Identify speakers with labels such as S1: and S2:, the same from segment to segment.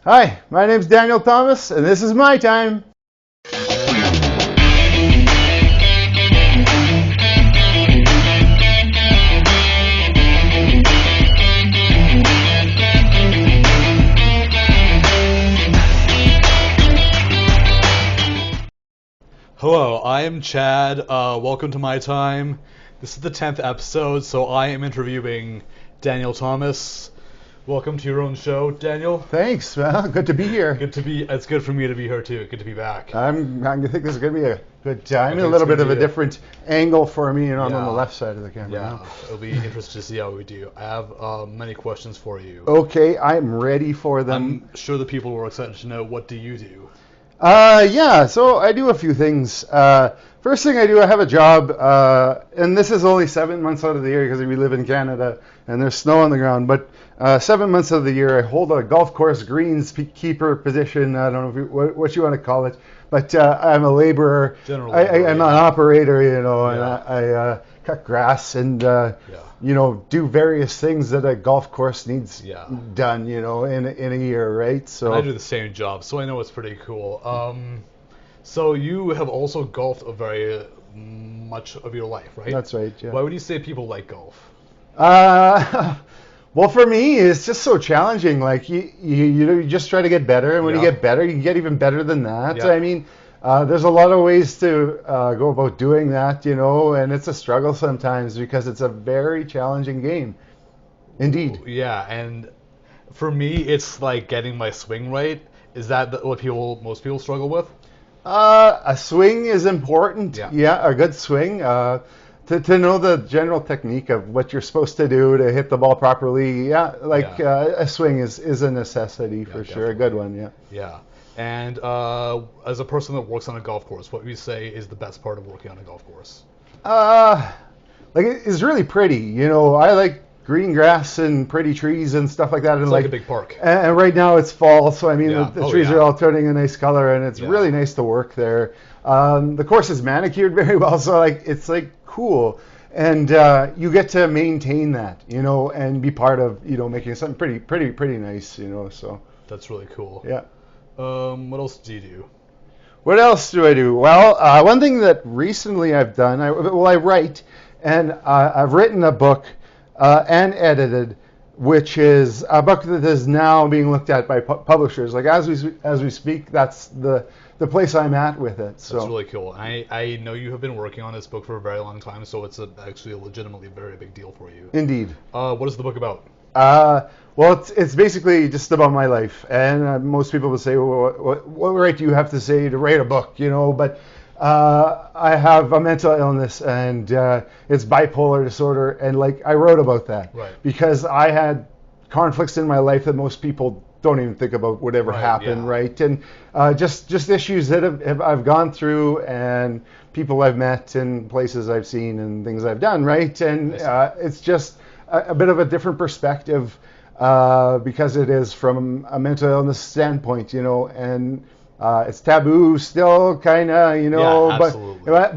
S1: Hi, my name's Daniel Thomas, and this is my time.
S2: Hello, I am Chad. Welcome to my time. This is the 10th episode, so I am interviewing Daniel Thomas. Welcome to your own show, Daniel.
S1: Thanks, well, good to be here.
S2: It's good for me to be here too. Good to be back.
S1: I think this is going to be a good time.
S2: think
S1: A little
S2: it's
S1: bit
S2: gonna
S1: of a
S2: be
S1: different angle for me, and I'm on
S2: Yeah.
S1: the left side of the camera
S2: Yeah,
S1: now.
S2: it'll be interesting to see how we do. I have many questions for you.
S1: Okay, I'm ready for them.
S2: I'm sure the people were excited to know, what do you do?
S1: Yeah, so I do a few things. First thing I do, I have a job, and this is only 7 months out of the year because we live in Canada and there's snow on the ground. But 7 months of the year, I hold a golf course greenskeeper position. I don't know what you want to call it, but I'm a laborer.
S2: General
S1: I'm
S2: laborer,
S1: an
S2: yeah.
S1: operator, and
S2: Yeah.
S1: I cut grass and
S2: Yeah.
S1: do various things that a golf course needs
S2: Yeah.
S1: done, in a year, right? So
S2: I do the same job, so I know it's pretty cool. So you have also golfed a very much of your life, right?
S1: that's right. Yeah.
S2: Why would you say people like golf?
S1: Well, for me, it's just so challenging. Like you just try to get better, and when you
S2: Yeah.
S1: get better, you can get even better than that.
S2: Yeah.
S1: I mean, there's a lot of ways to go about doing that, and it's a struggle sometimes because it's a very challenging game. Indeed.
S2: Yeah, and for me, it's like getting my swing right. Is that what most people struggle with?
S1: A swing is important.
S2: Yeah.
S1: A good swing. To know the general technique of what you're supposed to do to hit the ball properly. Yeah, a swing is a necessity for sure. A good one. Yeah.
S2: Yeah. And as a person that works on a golf course, what would you say is the best part of working on a golf course?
S1: It's really pretty. I like green grass and pretty trees and stuff like that. And
S2: It's like a big park.
S1: And right now it's fall, so I mean
S2: Yeah.
S1: the
S2: Oh,
S1: trees
S2: yeah.
S1: are all turning a nice color, and it's
S2: Yeah.
S1: really nice to work there. The course is manicured very well, so it's cool, and you get to maintain that, and be part of making something pretty nice, So
S2: That's really cool.
S1: yeah.
S2: What else do you do?
S1: What else do I do? Well, one thing that recently I've done, I write, and I've written a book and edited, which is a book that is now being looked at by publishers. Like as we speak, that's the place I'm at with it. So
S2: That's really cool. I know you have been working on this book for a very long time, so it's actually a legitimately very big deal for you.
S1: indeed.
S2: What is the book about?
S1: Well, it's basically just about my life, and most people would say, well, what right do you have to say to write a book, But I have a mental illness, and it's bipolar disorder, and I wrote about that
S2: Right.
S1: because I had conflicts in my life that most people don't even think about would ever
S2: Right,
S1: happen,
S2: yeah.
S1: right? And just issues that I've gone through, and people I've met, and places I've seen, and things I've done, right? And it's just a bit of a different perspective because it is from a mental illness standpoint, and it's taboo still, kind of,
S2: Yeah, absolutely.
S1: but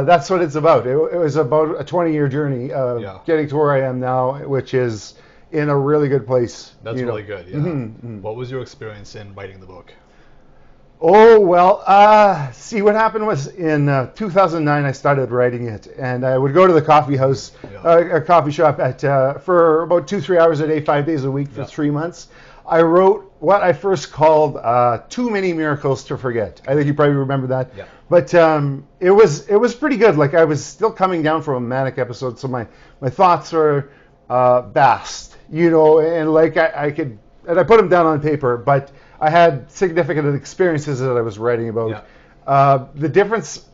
S1: that's what it's about. It was about a 20-year journey of
S2: Yeah.
S1: getting to where I am now, which is in a really good place.
S2: That's really good, yeah.
S1: Mhm.
S2: What was your experience in writing the book?
S1: Oh, well, see, what happened was in 2009, I started writing it, and I would go to the coffee house,
S2: Yeah.
S1: a coffee shop for about 2-3 hours a day, 5 days a week for
S2: Yeah.
S1: 3 months. I wrote what I first called Too Many Miracles to Forget. I think you probably remember that.
S2: Yeah.
S1: But it was pretty good. Like, I was still coming down from a manic episode, so my thoughts were vast, and I put them down on paper, but I had significant experiences that I was writing about.
S2: Yeah.
S1: The difference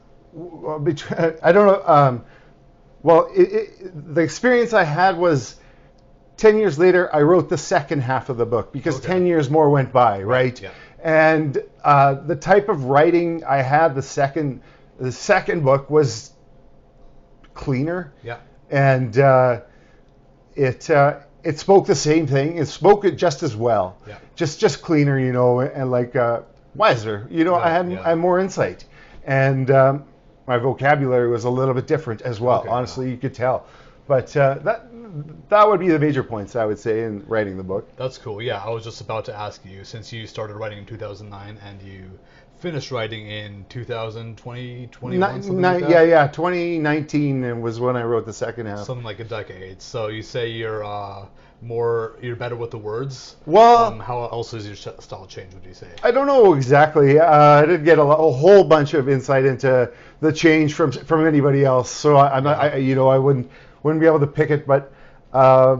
S1: between, I don't know, the experience I had was 10 years later, I wrote the second half of the book because
S2: Okay.
S1: 10 years more went by, right?
S2: Yeah.
S1: And the type of writing I had the second book was cleaner,
S2: Yeah.
S1: and it spoke the same thing. It spoke it just as well,
S2: Yeah.
S1: just cleaner, and wiser. I had more insight, and my vocabulary was a little bit different as well.
S2: Okay,
S1: Honestly, you could tell. But that would be the major points I would say in writing the book.
S2: That's cool. Yeah, I was just about to ask you, since you started writing in 2009 and you finished writing in 2020, 21, something like that?
S1: Yeah, 2019 was when I wrote the second half.
S2: Something like a decade. So you say you're better with the words.
S1: Well,
S2: how else has your style changed? Would you say?
S1: I don't know exactly. I did get a whole bunch of insight into the change from anybody else, so I wouldn't be able to pick it, but I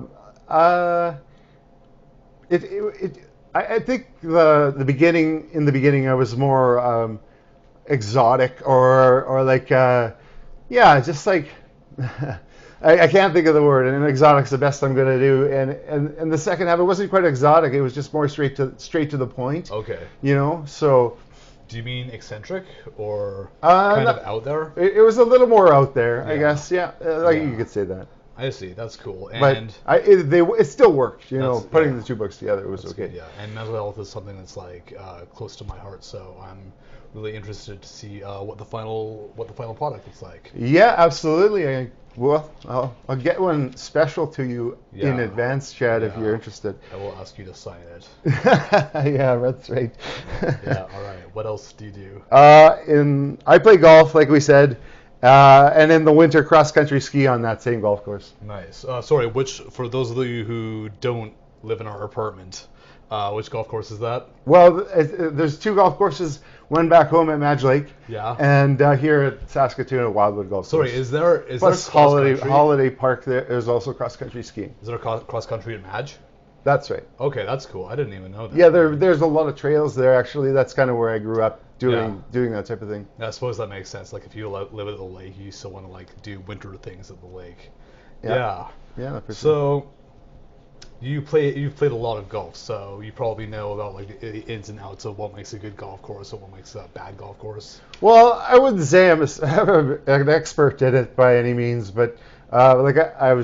S1: think the beginning, in the beginning I was more exotic or like just like I can't think of the word, and exotic's the best I'm gonna do. And the second half, it wasn't quite exotic, it was just more straight to the point.
S2: Okay.
S1: So.
S2: Do you mean eccentric or kind of out there?
S1: It was a little more out there,
S2: Yeah.
S1: I guess. Yeah, you could say that.
S2: I see. That's cool.
S1: But it still worked. Putting
S2: yeah.
S1: the two books together was okay.
S2: Good, yeah, and mental health is something that's like close to my heart. So I'm really interested to see what the final product looks like.
S1: Yeah, absolutely. I'll get one special to you in advance, Chad, if you're interested.
S2: I will ask you to sign it.
S1: Yeah, that's right.
S2: Yeah. All right. What else do you do?
S1: I play golf, like we said, and in the winter cross country ski on that same golf course.
S2: Nice. Sorry, for those of you who don't live in our apartment, which golf course is that?
S1: Well, there's two golf courses. One back home at Madge Lake.
S2: Yeah.
S1: And here at Saskatoon at Wildwood Golf Course.
S2: Sorry, is there
S1: Plus Holiday Park, there's also cross country skiing.
S2: Is there cross country at Madge?
S1: That's right.
S2: Okay, that's cool. I didn't even know that.
S1: Yeah, there's a lot of trails there actually. That's kind of where I grew up doing that type of thing.
S2: I suppose that makes sense. Like if you live at the lake, you still want to like do winter things at the lake.
S1: Yeah. Yeah. For sure.
S2: So you've played a lot of golf, so you probably know about like the ins and outs of what makes a good golf course and what makes a bad golf course.
S1: Well, I wouldn't say I'm an expert at it by any means, but we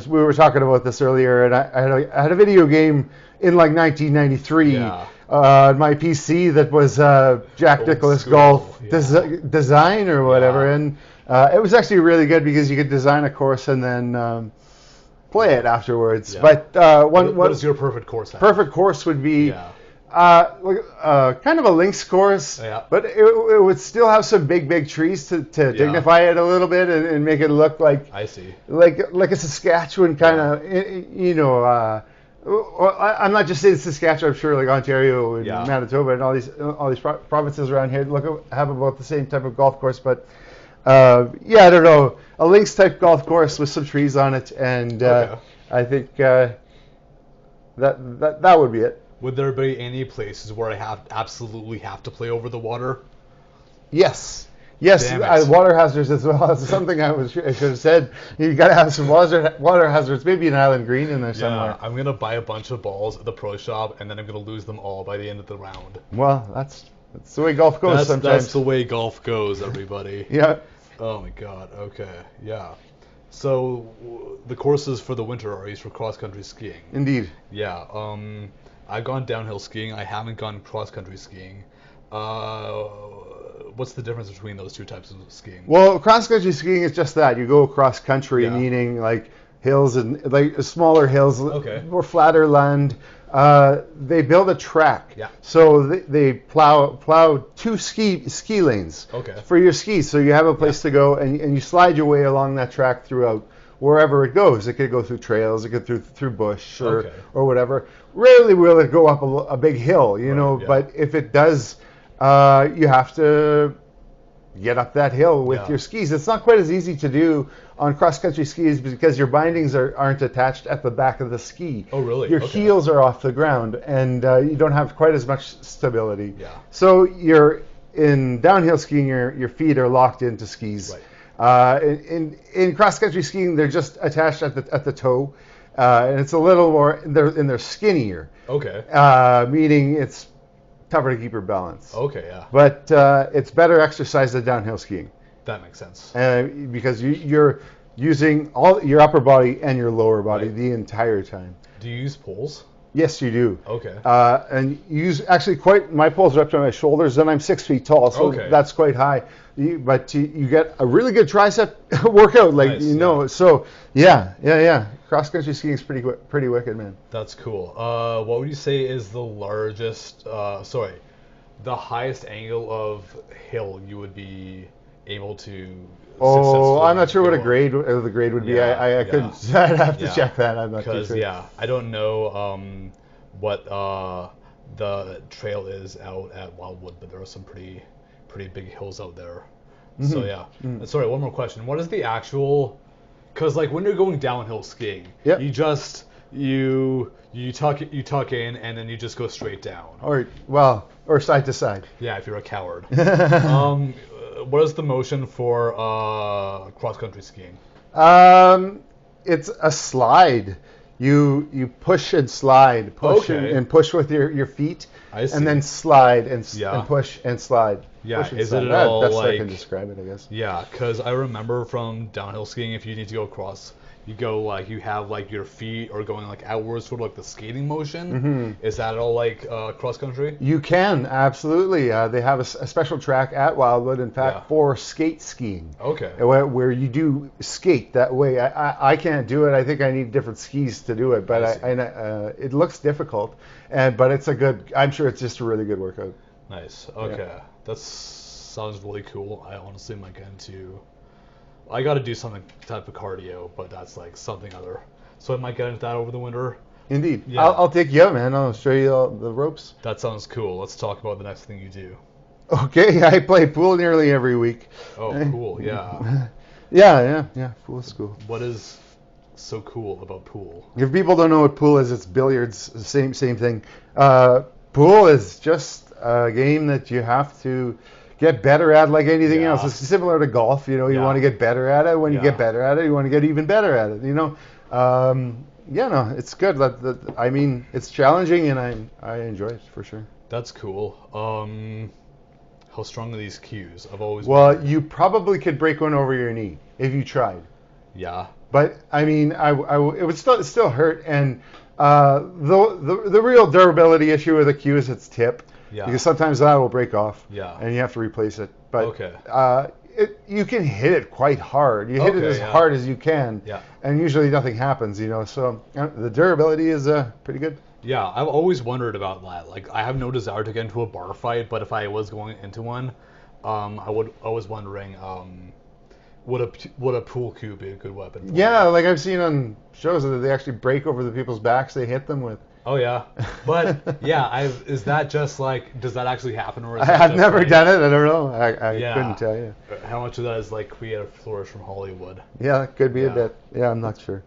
S1: were talking about this earlier, and I had a video game in like 1993 on my PC that was Jack
S2: Old
S1: Nicklaus
S2: school,
S1: Golf
S2: yeah.
S1: Design or whatever, and it was actually really good because you could design a course and then play it afterwards.
S2: Yeah.
S1: But
S2: what is your perfect course?
S1: Perfect course would be kind of a links course, but it would still have some big trees to dignify it a little bit and make it look like like a Saskatchewan kind of I'm not just saying Saskatchewan. I'm sure like Ontario and Manitoba and all these provinces around here have about the same type of golf course, but I don't know, a links type golf course with some trees on it, and I think that would be it.
S2: Would there be any places where I absolutely have to play over the water?
S1: Yes, water hazards as well. That's something I should have said. You got to have some water hazards. Maybe an island green in there somewhere.
S2: Yeah, I'm gonna buy a bunch of balls at the pro shop, and then I'm gonna lose them all by the end of the round.
S1: Well, that's the way golf goes sometimes.
S2: That's the way golf goes, everybody.
S1: Yeah.
S2: Oh my God. Okay. Yeah. So the courses for the winter are used for cross country skiing.
S1: Indeed.
S2: Yeah. I've gone downhill skiing. I haven't gone cross country skiing. What's the difference between those two types of skiing?
S1: Well, cross country skiing is just that. You go cross country, meaning like hills and like smaller hills, or flatter land. They build a track.
S2: Yeah.
S1: So they plow two ski lanes for your skis. So you have a place to go, and you slide your way along that track throughout wherever it goes. It could go through trails, it could through bush or whatever. Rarely will it go up a big hill, but if it does, you have to get up that hill with your skis. It's not quite as easy to do on cross-country skis because your bindings aren't attached at the back of the ski.
S2: Oh, really?
S1: Your heels are off the ground, and you don't have quite as much stability.
S2: Yeah.
S1: So in downhill skiing, your feet are locked into skis.
S2: Right.
S1: In cross-country skiing, they're just attached at the toe, and it's a little more. They're skinnier.
S2: Okay.
S1: Meaning it's tougher to keep your balance.
S2: Okay, yeah.
S1: But it's better exercise than downhill skiing.
S2: That makes sense.
S1: Because you're using all your upper body and your lower body the entire time.
S2: Do you use poles?
S1: Yes, you do.
S2: Okay.
S1: And you use actually my poles are up to my shoulders, and I'm 6 feet tall, so
S2: Okay.
S1: that's quite high. But you get a really good tricep workout, like
S2: Nice,
S1: you know.
S2: yeah.
S1: So yeah. Cross country skiing is pretty wicked, man.
S2: That's cool. What would you say is the largest, the highest angle of hill you would be able to
S1: Oh, I'm not sure what
S2: go
S1: the
S2: up?
S1: grade would be.
S2: Yeah,
S1: I
S2: yeah.
S1: couldn't. I'd have to
S2: Yeah.
S1: check that. I'm not too
S2: Because,
S1: sure.
S2: yeah, I don't know what the trail is out at Wildwood, but there are some pretty big hills out there. So,
S1: Mhm.
S2: yeah.
S1: Mhm.
S2: Sorry, one more question. What is the actual... Because, like, when you're going downhill skiing,
S1: Yep.
S2: you just... You tuck in and then you just go straight down.
S1: Or side to side.
S2: Yeah, if you're a coward. What is the motion for cross country skiing?
S1: It's a slide. You push and slide, push
S2: Okay.
S1: and push with your feet,
S2: I see.
S1: and then slide and
S2: Yeah.
S1: and push and slide.
S2: Yeah,
S1: Push and
S2: is
S1: slide.
S2: it at all
S1: That's how I can
S2: like-
S1: describe it, I guess.
S2: Yeah, because I remember from downhill skiing, if you need to go across, you go like you have like your feet are going like outwards, sort of like the skating motion.
S1: Mm-hmm.
S2: Is that all like cross country?
S1: You can absolutely. They have a special track at Wildwood, in fact,
S2: Yeah.
S1: for skate skiing.
S2: Okay.
S1: Where you do skate that way. I can't do it. I think I need different skis to do it, but
S2: I see.
S1: it looks difficult. But it's a good. I'm sure it's just a really good workout.
S2: Nice. Okay. That sounds really cool. I honestly might get into. I got to do something type of cardio, but that's like something other. So I might get into that over the winter.
S1: Indeed.
S2: Yeah.
S1: I'll take you out, man. I'll show you all the ropes.
S2: That sounds cool. Let's talk about the next thing you do.
S1: Okay, I play pool nearly every week.
S2: Oh, cool. Yeah.
S1: Yeah. Pool is cool.
S2: What is so cool about pool?
S1: If people don't know what pool is, it's billiards. Same thing. Pool is just a game that you have to get better at, like anything
S2: Yeah.
S1: else. It's similar to golf. You know, you
S2: Yeah.
S1: want to get better at it. When you
S2: Yeah.
S1: get better at it, you want to get even better at it. You know. No, it's good. I mean, it's challenging, and I enjoy it for sure.
S2: That's cool. How strong are these cues? I've always
S1: Well,
S2: wondered.
S1: you probably could break one over your knee if you tried.
S2: Yeah.
S1: But I mean, it would still hurt, and the real durability issue with the cue is its tip,
S2: Yeah.
S1: because sometimes that will break off,
S2: Yeah.
S1: and you have to replace it. But
S2: Okay.
S1: you can hit it quite hard. You hit it
S2: Okay,
S1: as
S2: yeah.
S1: hard as you can,
S2: Yeah.
S1: and usually nothing happens. You know, so the durability is pretty good.
S2: Yeah, I've always wondered about that. Like, I have no desire to get into a bar fight, but if I was going into one, I was wondering, would a pool cue be a good weapon? For
S1: Yeah,
S2: me?
S1: like I've seen on shows that they actually break over the people's backs they hit them with.
S2: Oh yeah, but yeah, is that just like, does that actually happen, or is
S1: I've never done it. I don't know. I
S2: Yeah.
S1: couldn't tell you.
S2: How much of that is like creative flourish from Hollywood?
S1: Yeah, it could be
S2: Yeah.
S1: a bit. Yeah, I'm not sure.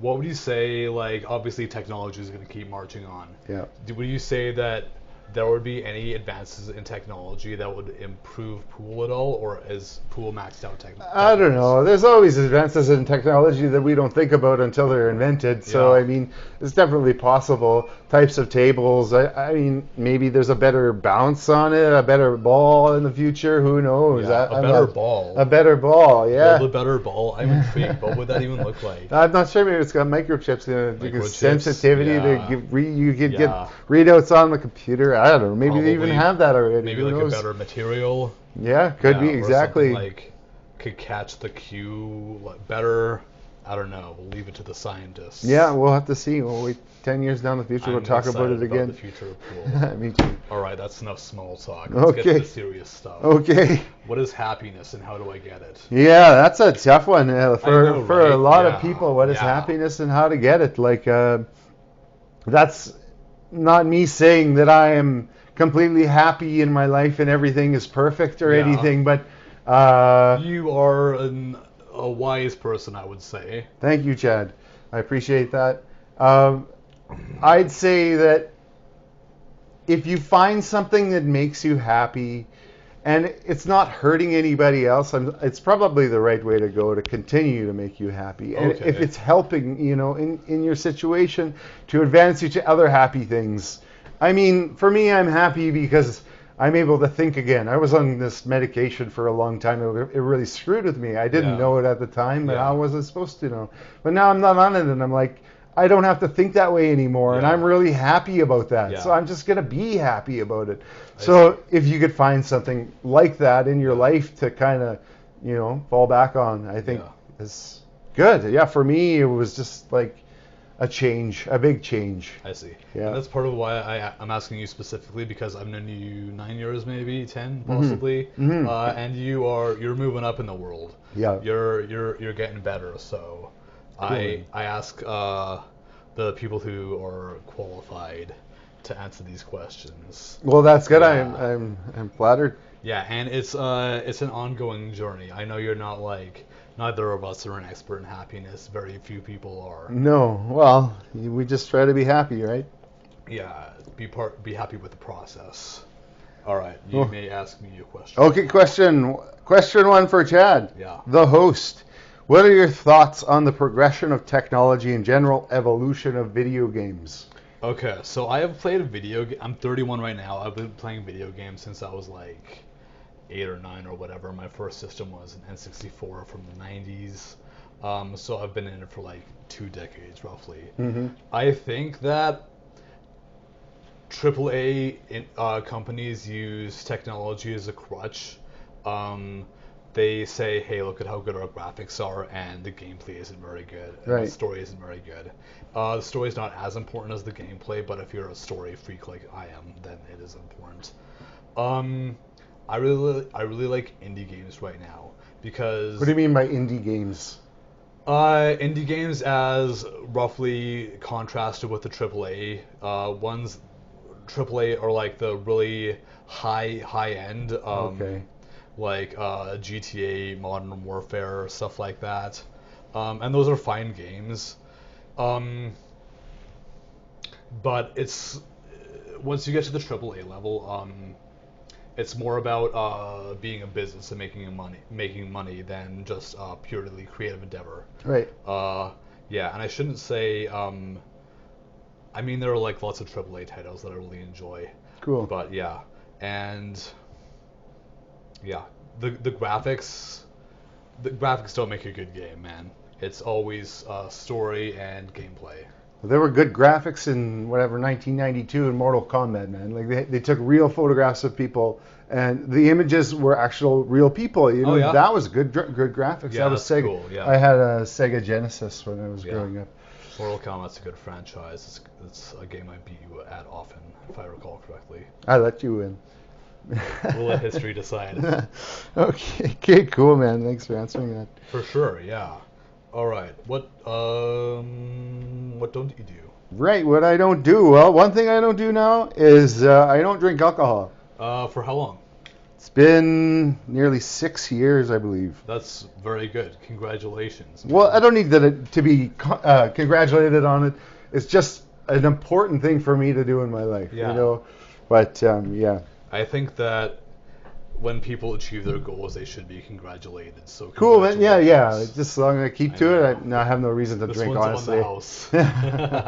S2: What would you say? Like, obviously, technology is going to keep marching on.
S1: Yeah.
S2: Would you say that there would be any advances in technology that would improve pool at all, or is pool maxed out technology?
S1: I don't know. There's always advances in technology that we don't think about until they're invented. So,
S2: Yeah.
S1: I mean, it's definitely possible. Types of tables. I mean, maybe there's a better bounce on it, a better ball in the future. Who knows?
S2: Yeah, a
S1: I'm
S2: better
S1: not-
S2: ball.
S1: A better ball, yeah.
S2: Build a better ball. I'm intrigued. What would that even look like?
S1: I'm not sure. Maybe it's got microchips in it. You can
S2: Microchips,
S1: sensitivity
S2: yeah.
S1: to give. You could
S2: Yeah.
S1: get readouts on the computer. I don't know. Maybe they even
S2: Probably.
S1: have that already.
S2: Maybe
S1: Who
S2: like
S1: knows?
S2: a better material.
S1: Yeah, could
S2: Yeah,
S1: be
S2: or
S1: exactly.
S2: something like could catch the cue like, better. I don't know. We'll leave it to the scientists.
S1: Yeah, we'll have to see. We'll wait 10 years down the future. We'll
S2: I'm
S1: talk about
S2: excited
S1: it again.
S2: the future of pool.
S1: Me too.
S2: All right, that's enough small talk. Let's get to
S1: Okay.
S2: the serious stuff.
S1: Okay.
S2: What is happiness and how do I get it?
S1: Yeah, that's a tough one for
S2: know,
S1: for a
S2: right?
S1: lot of
S2: Yeah,
S1: people. What is
S2: yeah.
S1: happiness and how to get it? Like, that's not me saying that I am completely happy in my life and everything is perfect or
S2: Yeah.
S1: anything, but
S2: You are a wise person, I would say.
S1: thank you, Chad. I appreciate that. I'd say that if you find something that makes you happy and it's not hurting anybody else, it's probably the right way to go to continue to make you happy. And
S2: Okay.
S1: if it's helping, in your situation to advance you to other happy things. I mean, for me, I'm happy because I'm able to think again. I was on this medication for a long time. It really screwed with me. I didn't
S2: Yeah.
S1: know it at the time, but
S2: Yeah.
S1: how was I supposed to know? But now I'm not on it, and I'm like, I don't have to think that way anymore, and
S2: Yeah.
S1: I'm really happy about that.
S2: Yeah.
S1: So I'm just gonna be happy about it.
S2: I
S1: So
S2: see.
S1: if you could find something like that in your life to kind of, fall back on, I think
S2: Yeah.
S1: is good. Yeah, for me, it was just like a change, a big change.
S2: I see.
S1: Yeah.
S2: And that's part of why I'm asking you specifically, because I've known you 9 years, maybe 10,
S1: Mm-hmm.
S2: possibly,
S1: Mhm.
S2: and you're moving up in the world.
S1: Yeah.
S2: You're getting better. So
S1: Cool.
S2: I ask the people who are qualified to answer these questions.
S1: Well, that's good.
S2: Yeah.
S1: I'm flattered.
S2: Yeah, and it's an ongoing journey. I know you're not like, neither of us are an expert in happiness. Very few people are.
S1: No, well, we just try to be happy, right?
S2: Yeah, be happy with the process. All right, you
S1: Oh.
S2: may ask me a question.
S1: Okay, question one for Chad.
S2: Yeah.
S1: The host. What are your thoughts on the progression of technology and general evolution of video games?
S2: Okay, so I have played a video game. I'm 31 right now. I've been playing video games since I was like 8 or 9 or whatever. My first system was an N64 from the 90s. So I've been in it for like 2 decades roughly.
S1: Mm-hmm.
S2: I think that AAA companies use technology as a crutch. They say, hey, look at how good our graphics are, and the gameplay isn't very good, and
S1: Right.
S2: the story isn't very good. The story is not as important as the gameplay, but if you're a story freak like I am, then it is important. I really like indie games right now because
S1: What do you mean by indie games?
S2: indie games as roughly contrasted with the AAA ones. AAA are like the really high end,
S1: Okay.
S2: like GTA, Modern Warfare, stuff like that, and those are fine games. But it's once you get to the AAA level, it's more about being a business and making money than just purely creative endeavor.
S1: Right.
S2: Yeah, and I shouldn't say. I mean, there are like lots of AAA titles that I really enjoy,
S1: Cool.
S2: but yeah, and yeah, the graphics don't make a good game, man. It's always story and gameplay.
S1: There were good graphics in whatever 1992 in Mortal Kombat, man. Like they took real photographs of people, and the images were actual real people.
S2: Oh, yeah?
S1: That was good graphics.
S2: Yeah,
S1: That was
S2: that's
S1: Sega.
S2: cool, yeah.
S1: I had a Sega Genesis when I was
S2: Yeah.
S1: growing up.
S2: Mortal Kombat's a good franchise. It's a game I beat you at often, if I recall correctly.
S1: I let you in.
S2: We'll let history decide.
S1: Okay, cool, man. Thanks for answering that.
S2: For sure, yeah. All right. What don't you do?
S1: Right, what I don't do. Well, one thing I don't do now is I don't drink alcohol.
S2: For how long?
S1: It's been nearly 6 years, I believe.
S2: That's very good. Congratulations.
S1: Well, I don't need that to be congratulated on it. It's just an important thing for me to do in my life,
S2: Yeah.
S1: But yeah,
S2: I think that when people achieve their goals, they should be congratulated. So
S1: cool, man. Yeah.
S2: congratulations.
S1: Just as long as I keep
S2: I
S1: to
S2: know.
S1: it, I have no reason to
S2: This
S1: drink,
S2: one's
S1: honestly.
S2: on the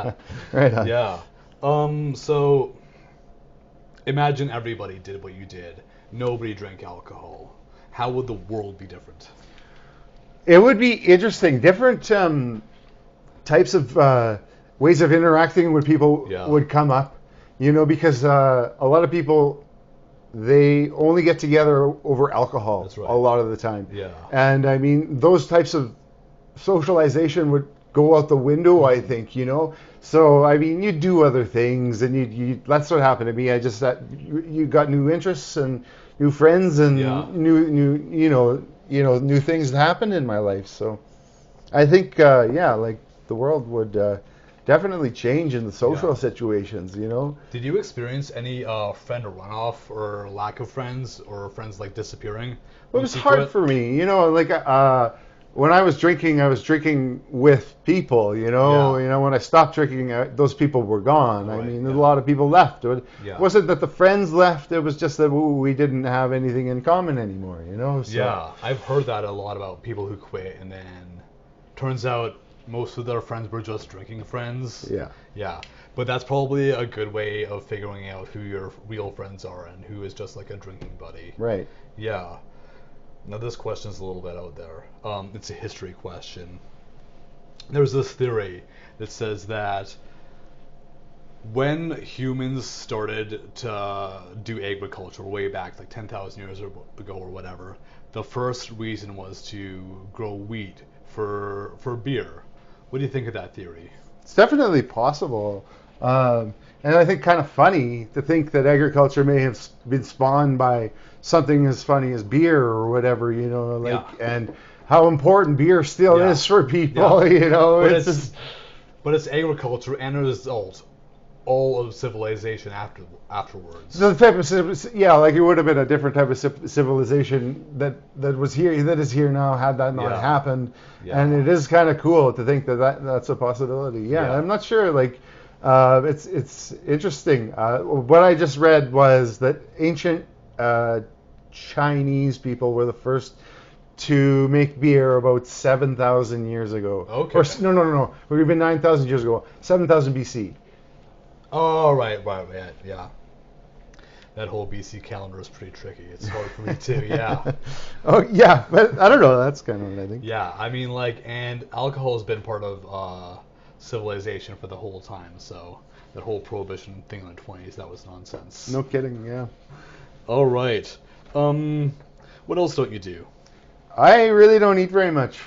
S2: house.
S1: Right on.
S2: Yeah. So imagine everybody did what you did. Nobody drank alcohol. How would the world be different?
S1: It would be interesting. Different types of ways of interacting with people
S2: Yeah.
S1: would come up, because a lot of people, they only get together over alcohol.
S2: That's right.
S1: A lot of the time.
S2: Yeah.
S1: And I mean, those types of socialization would go out the window, I think, So, I mean, you do other things, and you that's what happened to me. I just that you got new interests and new friends and
S2: Yeah.
S1: new things that happened in my life. So, I think like the world would definitely change in the social
S2: Yeah.
S1: situations.
S2: Did you experience any friend runoff or lack of friends or friends like disappearing?
S1: It
S2: when
S1: was
S2: you
S1: hard
S2: quit?
S1: for me, when I was drinking with people,
S2: Yeah.
S1: when I stopped drinking, those people were gone. I
S2: Right,
S1: mean,
S2: yeah.
S1: a lot of people left. It
S2: Yeah.
S1: wasn't that the friends left, it was just that we didn't have anything in common anymore, So,
S2: Yeah, I've heard that a lot about people who quit and then turns out most of their friends were just drinking friends.
S1: Yeah.
S2: Yeah, but that's probably a good way of figuring out who your real friends are and who is just like a drinking buddy.
S1: Right.
S2: Yeah. Now this question is a little bit out there. It's a history question. there's this theory that says that when humans started to do agriculture way back, like 10,000 years ago or whatever, the first reason was to grow wheat for beer. What do you think of that theory?
S1: It's definitely possible. And I think kind of funny to think that agriculture may have been spawned by something as funny as beer or whatever, like, and how important beer still is for people,
S2: But
S1: it's
S2: it's,
S1: just,
S2: but it's agriculture and a result all of civilization afterwards.
S1: the type of, like it would have been a different type of civilization that is here now had that not happened. And it is kind of cool to think that's a possibility. Yeah, I'm not sure, like, it's interesting. What I just read was that ancient Chinese people were the first to make beer about 7,000 years ago.
S2: Okay.
S1: Or no. We've been 9,000 years ago. 7,000 BC.
S2: Oh, right, yeah. That whole BC calendar is pretty tricky. It's hard for me too, yeah.
S1: Oh, yeah, but I don't know. That's kind of what I think.
S2: Yeah, I mean, like, and alcohol has been part of civilization for the whole time, so that whole prohibition thing in the 20s, that was nonsense.
S1: No kidding, yeah.
S2: All right. What else don't you do?
S1: I really don't eat very much.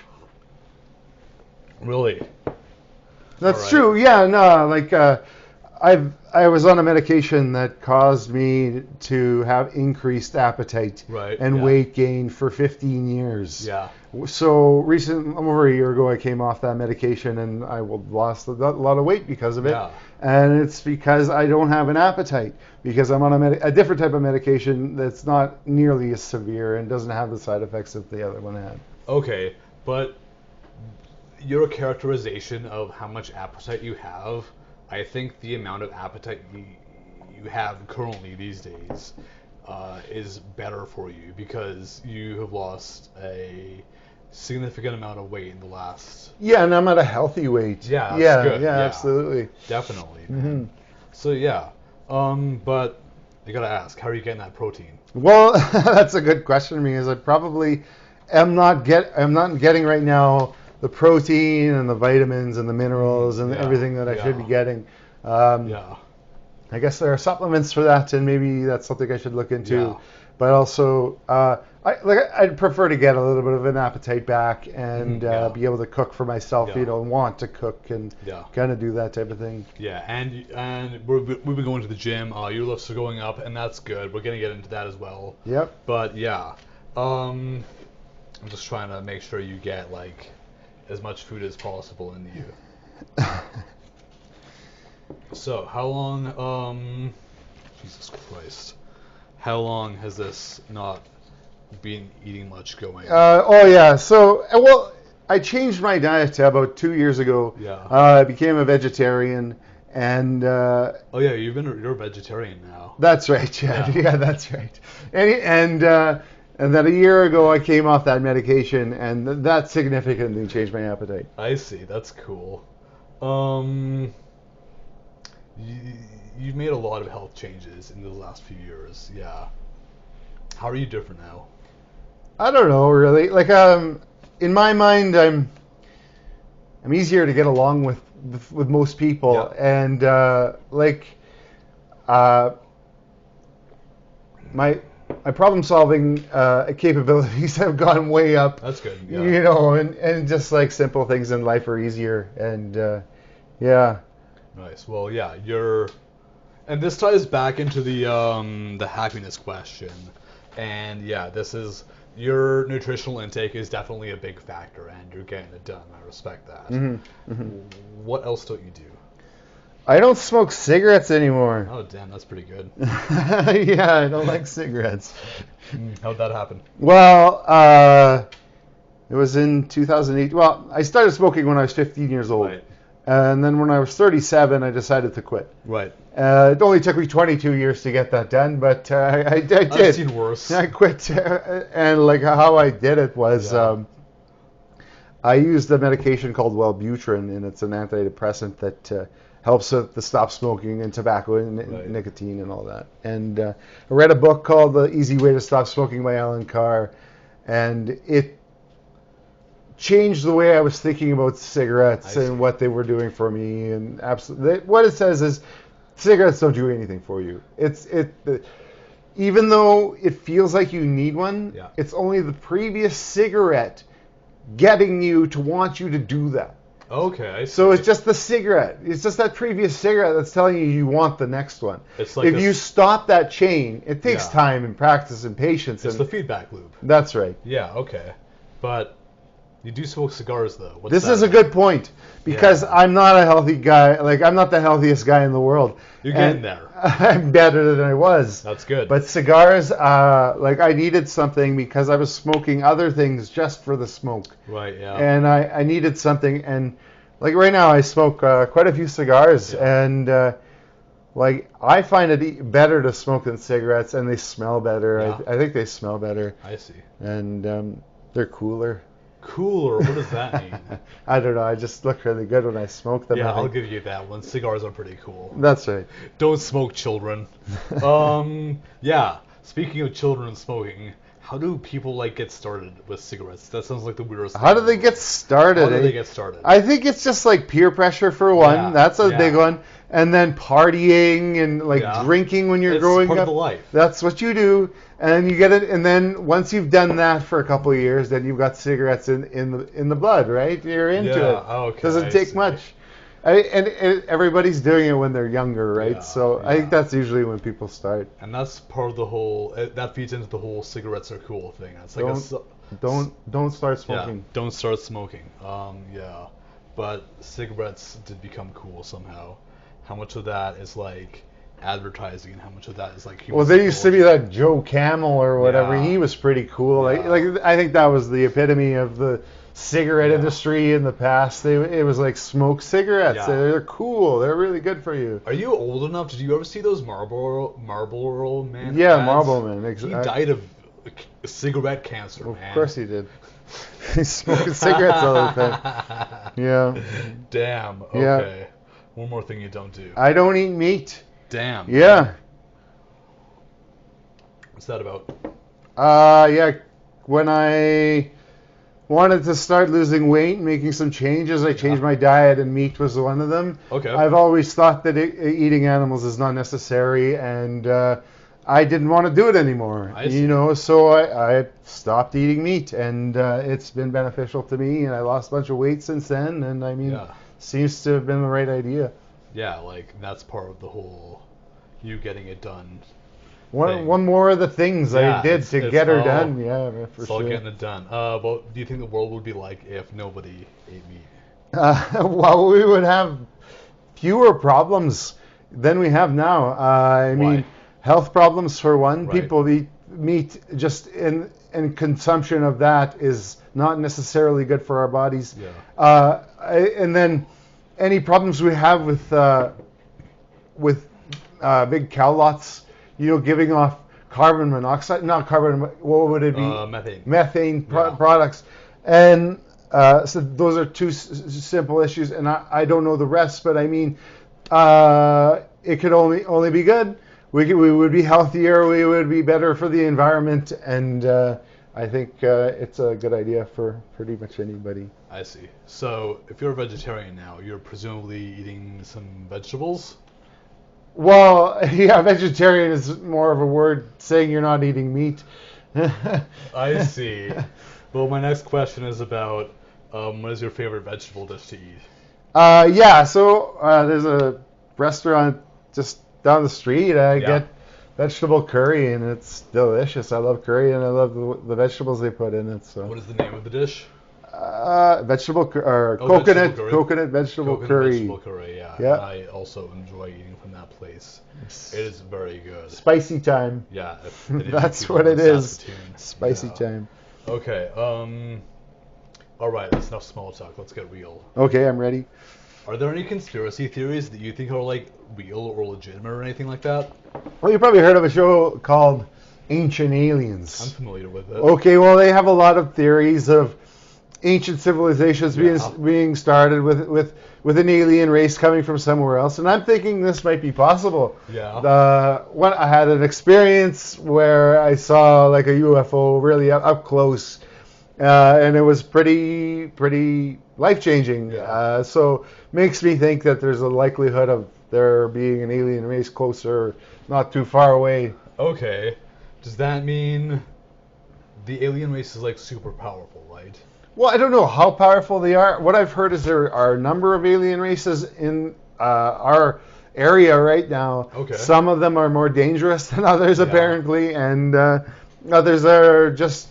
S2: Really?
S1: That's true. Yeah, no, like I was on a medication that caused me to have increased appetite and weight gain for 15 years.
S2: Yeah.
S1: So over a year ago, I came off that medication and I lost a lot of weight because of it.
S2: Yeah.
S1: And it's because I don't have an appetite, because I'm on a different type of medication that's not nearly as severe and doesn't have the side effects that the other one had.
S2: Okay, but your characterization of how much appetite you have, I think the amount of appetite you have currently these days is better for you, because you have lost a significant amount of weight in the last...
S1: Yeah, and I'm at a healthy weight.
S2: Yeah, that's good.
S1: Yeah, absolutely.
S2: Definitely.
S1: Mm-hmm.
S2: So yeah, but I gotta ask, how are you getting that protein?
S1: Well, that's a good question, because I probably am not getting right now the protein and the vitamins and the minerals and everything that I should be getting. I guess there are supplements for that, and maybe that's something I should look into.
S2: Yeah.
S1: But also, I'd prefer to get a little bit of an appetite back and be able to cook for myself, want to cook and kind of do that type of thing.
S2: Yeah, and we've been going to the gym. Your lifts are going up, and that's good. We're gonna get into that as well.
S1: Yep.
S2: But yeah, I'm just trying to make sure you get like as much food as possible into you. So how long? Jesus Christ. How long has this not been eating much going?
S1: So, I changed my diet about 2 years ago.
S2: Yeah.
S1: I became a vegetarian, and
S2: you're a vegetarian now.
S1: That's right. Yeah, that's right. And then a year ago, I came off that medication, and that significantly changed my appetite.
S2: I see. That's cool. You've made a lot of health changes in the last few years. Yeah. How are you different now?
S1: I don't know, really. Like, in my mind, I'm easier to get along with most people, and my problem-solving capabilities have gone way up.
S2: That's good. Yeah.
S1: And just like simple things in life are easier, and yeah.
S2: Nice. Well, yeah, and this ties back into the happiness question, and yeah, your nutritional intake is definitely a big factor, and you're getting it done. I respect that.
S1: Mm-hmm. Mm-hmm.
S2: What else don't you do?
S1: I don't smoke cigarettes anymore.
S2: Oh, damn, that's pretty good.
S1: Yeah, I don't like cigarettes.
S2: How'd that happen?
S1: Well, it was in 2008. Well, I started smoking when I was 15 years old.
S2: Right.
S1: And then when I was 37, I decided to quit.
S2: Right.
S1: It only took me 22 years to get that done, but I did.
S2: I've seen worse.
S1: I quit, and like how I did it was I used a medication called Wellbutrin, and it's an antidepressant that helps to stop smoking and tobacco and nicotine and all that. And I read a book called The Easy Way to Stop Smoking by Alan Carr, and it changed the way I was thinking about cigarettes
S2: I see.
S1: and what they were doing for me. And absolutely, what it says is, cigarettes don't do anything for you. Even though it feels like you need one,
S2: Yeah.
S1: it's only the previous cigarette getting you to want you to do that.
S2: Okay, I see.
S1: So it's just the cigarette. It's just that previous cigarette that's telling you you want the next one.
S2: It's like
S1: if you stop that chain, it takes
S2: Yeah.
S1: time and practice and patience.
S2: It's
S1: And
S2: the feedback loop.
S1: that's right.
S2: Yeah, okay. But you do smoke cigars, though. What's
S1: This
S2: that
S1: is a
S2: about?
S1: good point because
S2: Yeah.
S1: I'm not a healthy guy. Like, I'm not the healthiest guy in the world.
S2: You're getting
S1: And
S2: there.
S1: I'm better than I was.
S2: That's good.
S1: But cigars, like, I needed something because I was smoking other things just for the smoke.
S2: Right, yeah.
S1: And I needed something. And, like, right now I smoke quite a few cigars.
S2: Yeah.
S1: And, like, I find it better to smoke than cigarettes, and they smell better.
S2: Yeah.
S1: I think they smell better.
S2: I see.
S1: And they're cooler.
S2: Cooler, what does that mean?
S1: I don't know. I just look really good when I smoke them.
S2: Yeah,
S1: I
S2: I'll
S1: think.
S2: give you that one. Cigars are pretty cool.
S1: That's right.
S2: Don't smoke, children. Yeah. Speaking of children and smoking, how do people like get started with cigarettes? That sounds like the weirdest.
S1: How
S2: thing
S1: do they
S2: in the
S1: get
S2: world.
S1: started?
S2: How do
S1: eh?
S2: they get started?
S1: I think it's just like peer pressure for one.
S2: Yeah,
S1: That's a
S2: yeah.
S1: big one. And then partying and like
S2: Yeah.
S1: drinking when you're
S2: It's
S1: growing
S2: part
S1: up.
S2: of the life.
S1: That's what you do. And you get it. And then once you've done that for a couple of years, then you've got cigarettes in the blood, right? You're into
S2: Yeah,
S1: it.
S2: okay,
S1: Doesn't
S2: I
S1: take
S2: see.
S1: much. And everybody's doing it when they're younger, right?
S2: Yeah,
S1: So I think
S2: yeah.
S1: that's usually when people start.
S2: And that's part of the whole. That feeds into the whole cigarettes are cool thing. It's like
S1: Don't start
S2: yeah,
S1: smoking.
S2: don't start smoking. Yeah, but cigarettes did become cool somehow. How much of that is like advertising, and how much of that is like human
S1: Well, there used to be
S2: psychology?
S1: that Joe Camel or whatever.
S2: Yeah.
S1: He was pretty cool.
S2: Yeah.
S1: Like I think that was the epitome of the cigarette
S2: Yeah.
S1: industry in the past. It was like smoke cigarettes.
S2: Yeah.
S1: They're cool. They're really good for you.
S2: Are you old enough? Did you ever see those Marlboro Man?
S1: Yeah,
S2: ads?
S1: Marlboro Man,
S2: He died of cigarette cancer,
S1: Of
S2: man.
S1: course he did. He's smoking cigarettes all the time. Yeah.
S2: Damn.
S1: Yeah.
S2: Okay. One more thing you don't do.
S1: I don't eat meat.
S2: Damn.
S1: Yeah.
S2: What's that about?
S1: Yeah. When I wanted to start losing weight and making some changes, I changed my diet, and meat was one of them.
S2: Okay.
S1: I've always thought that eating animals is not necessary, and I didn't want to do it anymore.
S2: I see.
S1: You know, so I stopped eating meat, and it's been beneficial to me, and I lost a bunch of weight since then, and I mean,
S2: Yeah.
S1: seems to have been the right idea.
S2: Yeah, like that's part of the whole you getting it done.
S1: One more of the things
S2: Yeah,
S1: I did
S2: it's
S1: to get her
S2: all-
S1: done. Yeah, for
S2: It's all
S1: sure.
S2: getting it done. Well, do you think the world would be like if nobody ate meat?
S1: Well, we would have fewer problems than we have now. I mean, health problems for one.
S2: Right.
S1: People eat meat just in consumption of that is not necessarily good for our bodies.
S2: Yeah.
S1: And then any problems we have with big cow lots, you know, giving off carbon monoxide, not carbon, what would it be?
S2: Methane.
S1: Methane
S2: Yeah.
S1: products. And so those are two simple issues, and I don't know the rest, but I mean, it could only be good. We would be healthier, we would be better for the environment, and I think it's a good idea for pretty much anybody.
S2: I see. So if you're a vegetarian now, you're presumably eating some vegetables?
S1: Well, yeah, vegetarian is more of a word saying you're not eating meat.
S2: I see. Well, my next question is about what is your favorite vegetable dish to eat?
S1: Yeah, so there's a restaurant just down the street. I
S2: Yeah.
S1: get vegetable curry, and it's delicious. I love curry, and I love the vegetables they put in it. So
S2: What is the name of the dish?
S1: vegetable or
S2: Oh,
S1: coconut
S2: vegetable curry.
S1: coconut vegetable
S2: Coconut
S1: curry.
S2: vegetable curry, yeah.
S1: Yeah.
S2: I also enjoy eating from that place. It is very good.
S1: Spicy time.
S2: Yeah. if any of you
S1: That's
S2: people
S1: what
S2: are
S1: it
S2: in
S1: is.
S2: Saskatoon.
S1: Spicy
S2: Yeah.
S1: time.
S2: Okay. All right. That's enough small talk. Let's get real.
S1: Okay, I'm ready.
S2: Are there any conspiracy theories that you think are like real or legitimate or anything like that?
S1: Well, you probably heard of a show called Ancient
S2: I'm
S1: Aliens.
S2: familiar with it.
S1: Okay, well, they have a lot of theories of ancient civilizations
S2: Yeah.
S1: being started with an alien race coming from somewhere else, and I'm thinking this might be possible.
S2: Yeah.
S1: I had an experience where I saw like a UFO really up close, and it was pretty life changing.
S2: Yeah.
S1: So makes me think that there's a likelihood of there being an alien race closer, not too far away.
S2: Okay. Does that mean the alien race is like super powerful, right?
S1: Well, I don't know how powerful they are. What I've heard is there are a number of alien races in our area right now.
S2: Okay.
S1: Some of them are more dangerous than others,
S2: Yeah.
S1: apparently, and others are just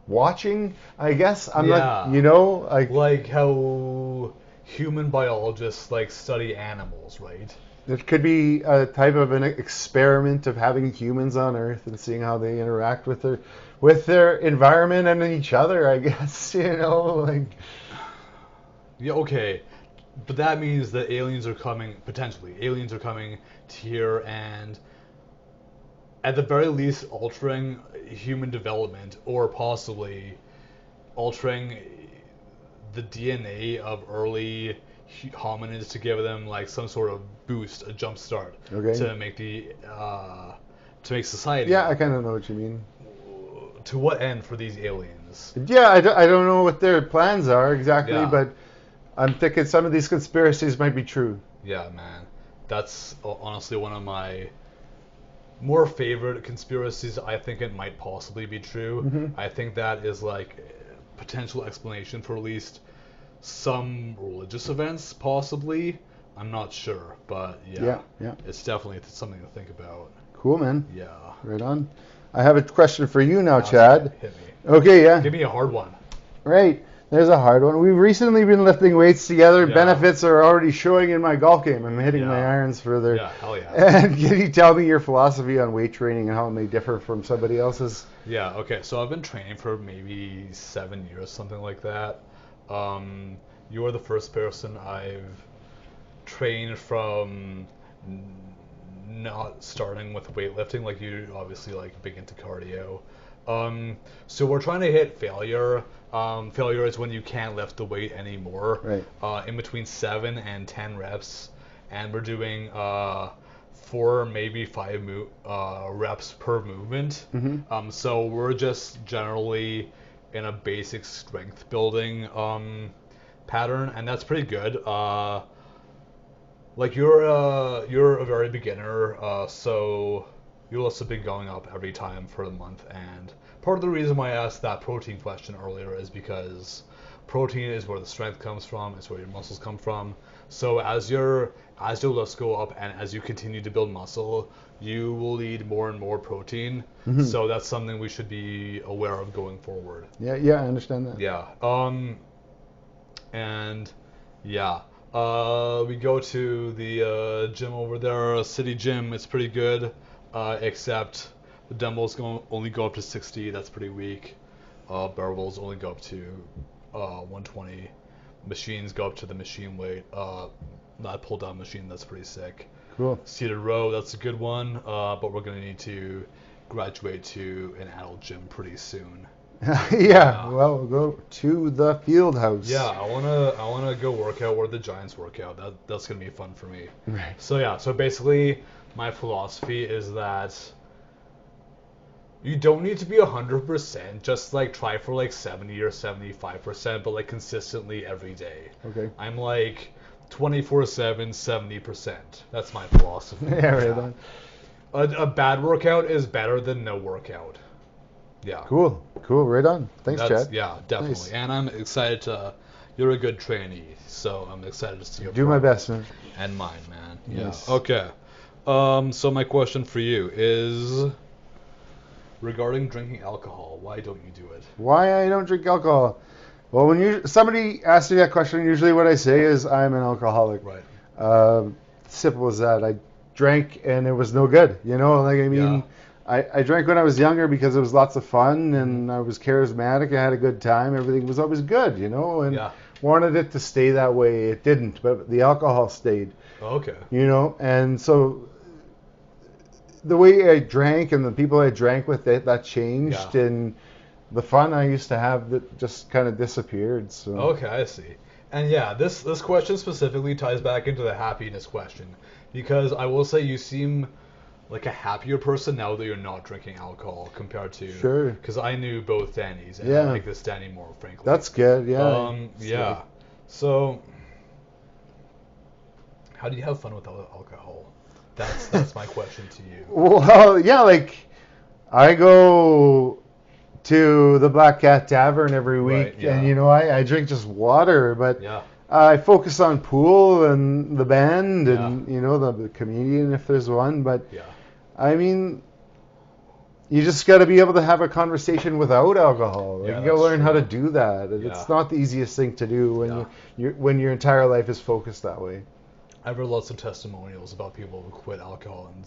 S1: watching. I guess I'm not.
S2: Yeah.
S1: Like
S2: how human biologists like study animals, right?
S1: it could be a type of an experiment of having humans on Earth and seeing how they interact with their environment and each other. I guess like.
S2: Yeah, okay. But that means that aliens are coming, potentially. Aliens are coming to here and, at the very least, altering human development, or possibly altering the DNA of early hominids to give them like some sort of boost, a jump start,
S1: Okay.
S2: to make to make society.
S1: Yeah, I kind of know what you mean.
S2: To what end for these aliens?
S1: Yeah, I don't know what their plans are exactly,
S2: Yeah.
S1: but I'm thinking some of these conspiracies might be true.
S2: Yeah, man. That's honestly one of my more favorite conspiracies. I think it might possibly be true.
S1: Mhm.
S2: I think that is like a potential explanation for at least some religious events, possibly. I'm not sure, but yeah,
S1: Yeah.
S2: it's definitely something to think about.
S1: Cool, man.
S2: Yeah.
S1: Right on. I have a question for you now,
S2: That's
S1: Chad.
S2: right. Hit me.
S1: Okay, yeah.
S2: Give me a hard one.
S1: Right. There's a hard one. We've recently been lifting weights together.
S2: Yeah.
S1: Benefits are already showing in my golf game. I'm hitting my
S2: Yeah.
S1: irons further.
S2: Yeah, hell yeah.
S1: And can you tell me your philosophy on weight training and how it may differ from somebody else's?
S2: Yeah, okay, so I've been training for maybe 7 years, something like that. You're the first person I've trained from not starting with weightlifting, like you obviously like big into cardio. So we're trying to hit failure. Failure is when you can't lift the weight anymore.
S1: Right.
S2: In between 7 and 10 reps, and we're doing 4, maybe 5 reps per movement.
S1: Mm-hmm.
S2: So we're just generally in a basic strength building pattern, and that's pretty good. Like you're a very beginner, so you'll also be going up every time for the month. And part of the reason why I asked that protein question earlier is because protein is where the strength comes from, it's where your muscles come from. So as your lifts go up and as you continue to build muscle, you will need more and more protein.
S1: Mm-hmm.
S2: So that's something we should be aware of going forward.
S1: Yeah, I understand that.
S2: Yeah. And yeah. We go to the gym over there, City Gym. It's pretty good, except the dumbbells only go up to 60. That's pretty weak. Barbells only go up to 120. Machines go up to the machine weight. That pull down machine, that's pretty sick.
S1: Cool.
S2: Seated row, that's a good one. But we're gonna need to graduate to an adult gym pretty soon.
S1: Yeah, well, we'll go to the field house.
S2: Yeah, I wanna go work out where the Giants work out. That's gonna be fun for me.
S1: Right.
S2: So basically my philosophy is that you don't need to be 100%, just like try for like 70 or 75%, but like consistently every day.
S1: Okay.
S2: I'm like 24/7, 70%. That's my philosophy.
S1: Yeah, right on.
S2: A bad workout is better than no workout. Yeah.
S1: Cool. Right on. Thanks, Chad.
S2: Yeah, definitely.
S1: Nice.
S2: And I'm excited to. You're a good trainee, so I'm excited to see your
S1: Do my
S2: progress.
S1: best, man.
S2: And mine, man. Yeah.
S1: Nice.
S2: Okay. So my question for you is regarding drinking alcohol. Why don't you do it?
S1: Why I don't drink alcohol? Well, when somebody asks me that question, usually what I say is I'm an alcoholic.
S2: Right.
S1: Simple as that. I drank and it was no good. Like I mean.
S2: Yeah.
S1: I drank when I was younger because it was lots of fun and I was charismatic. I had a good time. Everything was always good, and
S2: Yeah.
S1: wanted it to stay that way. It didn't, but the alcohol stayed,
S2: Okay.
S1: and so the way I drank and the people I drank with, that changed,
S2: Yeah.
S1: and the fun I used to have that just kind of disappeared. So.
S2: Okay, I see. And yeah, this question specifically ties back into the happiness question, because I will say you seem like a happier person now that you're not drinking alcohol compared to
S1: Sure.
S2: because I knew both Dannys and
S1: Yeah.
S2: I like this Danny more, frankly.
S1: That's good. Yeah. It's
S2: Yeah.
S1: like-
S2: So, how do you have fun without alcohol? That's my question to you.
S1: Well, yeah, like I go to the Black Cat Tavern every week,
S2: Right, yeah.
S1: and you know I drink just water, but
S2: Yeah.
S1: I focus on pool and the band and
S2: Yeah.
S1: you know the comedian if there's one. But
S2: Yeah.
S1: I mean, you just got to be able to have a conversation without alcohol. Like,
S2: Yeah,
S1: you got to
S2: that's
S1: learn how to
S2: true.
S1: do that. And It's
S2: Yeah.
S1: not the easiest thing to do when
S2: Yeah.
S1: when your entire life is focused that way.
S2: I've read lots of testimonials about people who quit alcohol, and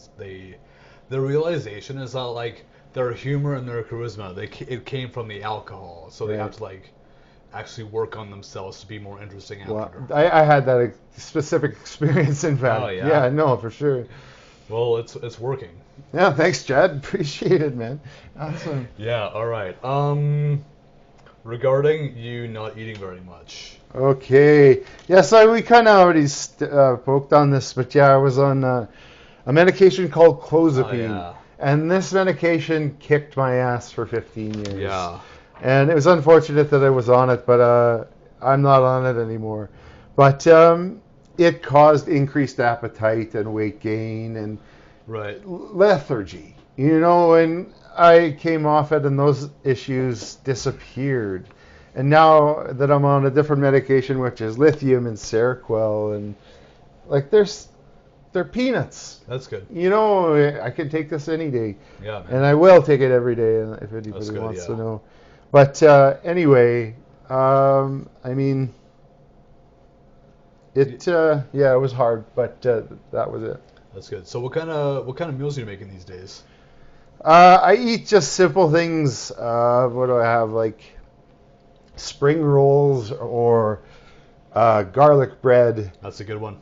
S2: the realization is that like their humor and their charisma, it came from the alcohol, so they
S1: Right.
S2: have to like actually work on themselves to be more interesting
S1: Well,
S2: after.
S1: I had that specific experience, in fact.
S2: Oh, yeah?
S1: Yeah, no, for sure.
S2: Well, it's working.
S1: Yeah, thanks, Chad. Appreciate it, man. Awesome.
S2: Yeah. All right. Regarding you not eating very much.
S1: Okay. Yeah, so we kind of already poked on this, but yeah, I was on a medication called clozapine.
S2: Oh, yeah.
S1: And this medication kicked my ass for 15 years.
S2: Yeah.
S1: And it was unfortunate that I was on it, but I'm not on it anymore. But it caused increased appetite and weight gain and
S2: Right.
S1: lethargy. You know, and I came off it and those issues disappeared. And now that I'm on a different medication, which is lithium and Seroquel, and like they're peanuts.
S2: That's good.
S1: You know, I can take this any day.
S2: Yeah, man.
S1: And I will take it every day if anybody
S2: That's good,
S1: wants
S2: yeah.
S1: to know. But anyway, I mean, it it was hard, but that was it.
S2: That's good. So what kind of meals are you making these days?
S1: I eat just simple things. What do I have? Like spring rolls or garlic bread,
S2: That's a good one.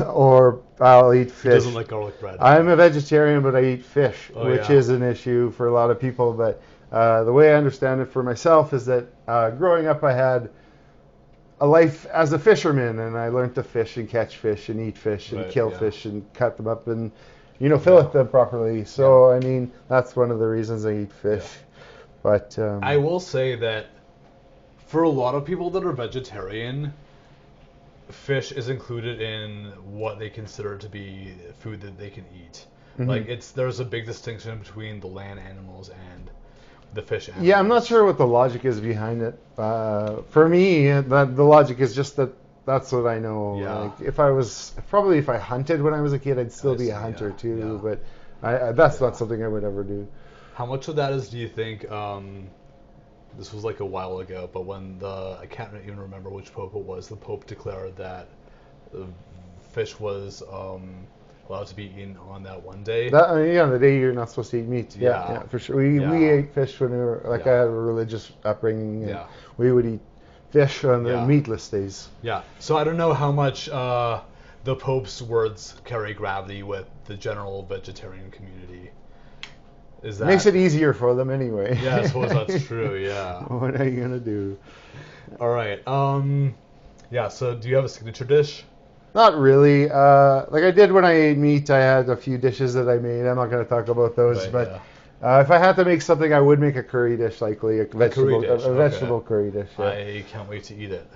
S1: or I'll eat
S2: Who
S1: fish.
S2: doesn't like garlic bread?
S1: I'm a vegetarian, but I eat fish,
S2: Oh,
S1: which
S2: yeah.
S1: is an issue for a lot of people. But the way I understand it for myself is that growing up, I had a life as a fisherman, and I learned to fish and catch fish and eat fish and
S2: Right,
S1: kill
S2: yeah.
S1: fish and cut them up and fillet them properly. So I mean, that's one of the reasons I eat fish. But
S2: I will say that for a lot of people that are vegetarian, fish is included in what they consider to be food that they can eat.
S1: Mhm.
S2: Like there's a big distinction between the land animals and the fish animals.
S1: yeah, I'm not sure what the logic is behind it. For me, the logic is just that that's what I know.
S2: Yeah.
S1: Like if I hunted when I was a kid, I'd still
S2: I
S1: be
S2: see,
S1: a hunter
S2: yeah,
S1: too.
S2: yeah.
S1: But that's
S2: Yeah.
S1: not something I would ever do.
S2: How much of that is, do you think, this was like a while ago, but when I can't even remember which pope it was, the pope declared that fish was allowed to be eaten on that one day.
S1: The day you're not supposed to eat meat. Yeah,
S2: Yeah.
S1: yeah, for sure. We
S2: Yeah.
S1: ate fish when we were I
S2: Yeah.
S1: had a religious upbringing. And
S2: Yeah.
S1: we would eat fish on the
S2: Yeah.
S1: meatless days.
S2: Yeah. So I don't know how much the Pope's words carry gravity with the general vegetarian community. Is that
S1: Makes it easier for them anyway.
S2: Yeah, I suppose that's true. Yeah.
S1: What are you gonna do?
S2: All right. Yeah. So do you have a signature dish?
S1: Not really. Like I did when I ate meat, I had a few dishes that I made. I'm not going to talk about those,
S2: Right,
S1: but
S2: yeah.
S1: if I had to make something, I would make a curry dish, likely a vegetable,
S2: dish,
S1: a
S2: okay.
S1: vegetable curry dish. Yeah.
S2: I can't wait to eat it.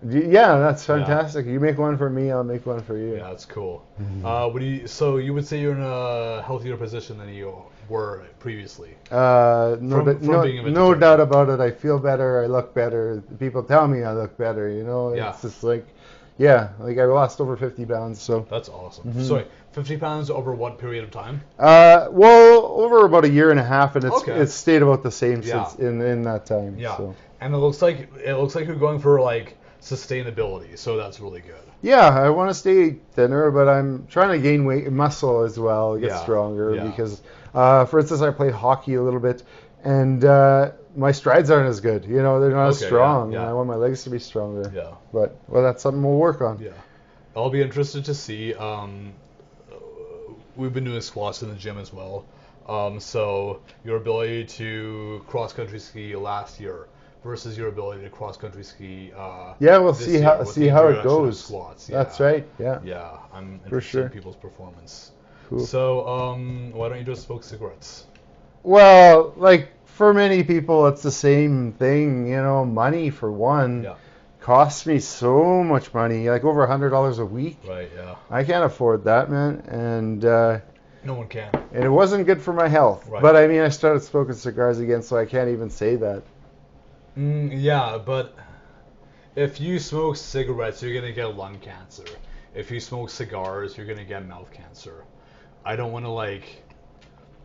S1: Yeah, that's fantastic. You make one for me, I'll make one for you.
S2: Yeah, that's cool.
S1: Mm-hmm.
S2: So you would say you're in a healthier position than you were previously?
S1: No,
S2: From being a
S1: no
S2: vegetarian.
S1: doubt about it. I feel better. I look better. People tell me I look better. It's
S2: Yeah.
S1: just like, yeah, like I lost over 50 pounds. So,
S2: That's awesome.
S1: Mhm.
S2: So 50 pounds over what period of time?
S1: well, over about a year and a half, and
S2: Okay.
S1: it's stayed about the same
S2: Yeah.
S1: since in that time.
S2: Yeah.
S1: So.
S2: And it looks like you're going for like sustainability, so that's really good.
S1: Yeah, I want to stay thinner, but I'm trying to gain weight, muscle as well, get
S2: Yeah,
S1: stronger.
S2: yeah.
S1: Because, for instance, I played hockey a little bit, and my strides aren't as good. They're not as
S2: Okay,
S1: strong.
S2: yeah,
S1: And
S2: yeah.
S1: I want my legs to be stronger.
S2: Yeah.
S1: But that's something we'll work on.
S2: Yeah. I'll be interested to see. We've been doing squats in the gym as well. So your ability to cross country ski last year versus your ability to cross country ski.
S1: Yeah, we'll
S2: this
S1: see
S2: year
S1: how
S2: with
S1: see
S2: the
S1: how it
S2: introduction of
S1: goes.
S2: Squats.
S1: That's
S2: Yeah.
S1: right. Yeah.
S2: Yeah, I'm
S1: For
S2: interested
S1: sure.
S2: in people's performance.
S1: Cool.
S2: So, why don't you just smoke cigarettes?
S1: Well, like for many people, it's the same thing. Money for one
S2: Yeah.
S1: costs me so much money, like over $100 a week.
S2: Right. Yeah.
S1: I can't afford that, man, and
S2: No one can.
S1: it wasn't good for my health.
S2: Right.
S1: But I mean, I started smoking cigars again, so I can't even say that.
S2: Yeah, but if you smoke cigarettes, you're gonna get lung cancer. If you smoke cigars, you're gonna get mouth cancer. I don't want to